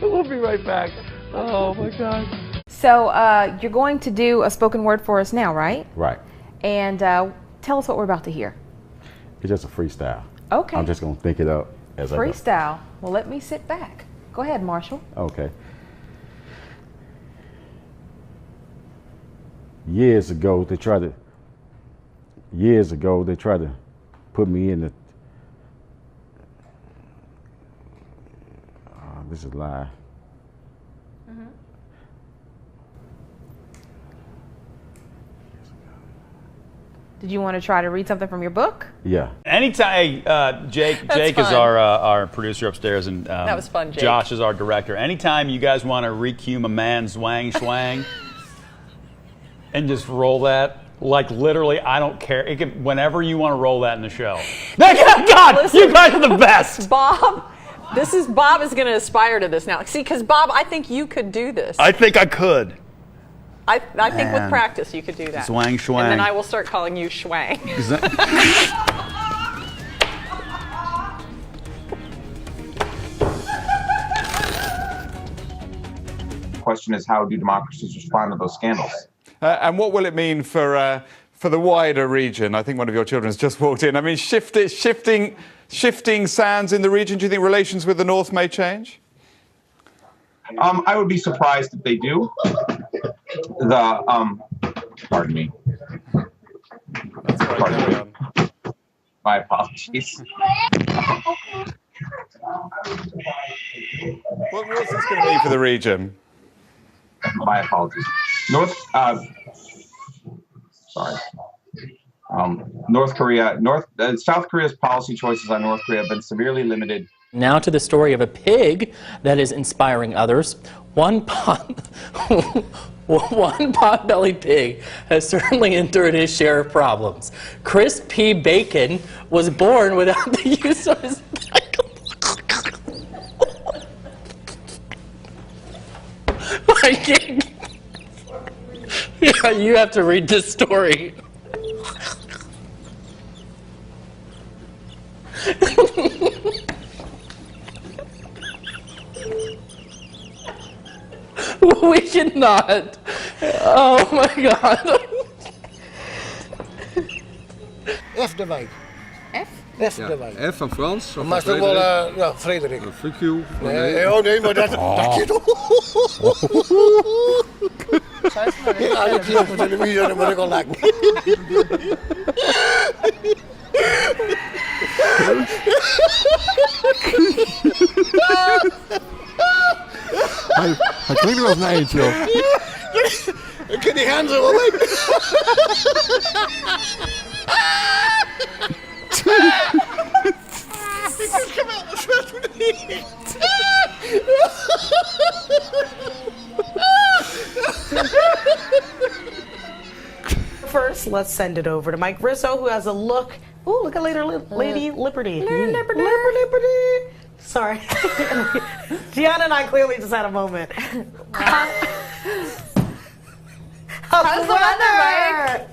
We'll be right back. Oh my God. So you're going to do a spoken word for us now, right? Right. And tell us what we're about to hear. It's just a freestyle. Okay. I'm just going to think it up as I go. Freestyle. Well, let me sit back. Go ahead, Marshall. Okay. Years ago, they tried to put me in the, this is a lie. Did you want to try to read something from your book? Yeah. Anytime, Jake is our producer upstairs, and that was fun, Jake. Josh is our director. Anytime you guys want to recume a man's zwang schwang and just roll that, like literally, I don't care. It can, whenever you want to roll that in the show. God, listen, you guys are the best. Bob is going to aspire to this now. See, because Bob, I think you could do this. I think I could. I think with practice you could do that. Zwang schwang. And then I will start calling you Schwang. The question is, how do democracies respond to those scandals? And what will it mean for the wider region? I think one of your children has just walked in. I mean, shifting sands in the region. Do you think relations with the North may change? I would be surprised if they do. Pardon me. That's right. My apologies. What's this going to mean for the region? My apologies. South Korea's policy choices on North Korea have been severely limited. Now to the story of a pig that is inspiring others. One pot-bellied pig has certainly endured his share of problems. Chris P. Bacon was born without the use of his Yeah, you have to read this story. We cannot. Oh my God. F de wijk. F? F de wijk. F van Frans. Maar is toch wel, ja, Frederik. Fuck you. Nee, oh nee, maar dat je toch. Ja, ik zie op de televisie, dan moet ik al lachen. Hij klinkt wel als een eindje, joh. Ik kan die gaan zo wel weg. Ik is geweldig, wat moet ik? First, let's send it over to Mike Rizzo, who has a look. Ooh, look at Lady Liberty. Liberty. Sorry. Gianna and I clearly just had a moment. How's the weather, Mike?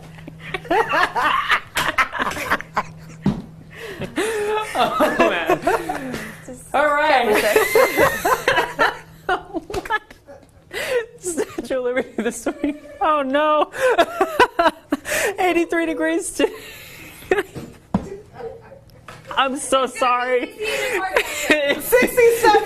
Oh, man. All right. What? Statue of Liberty this week. Oh, no. 83 degrees today. I'm so sorry. 67.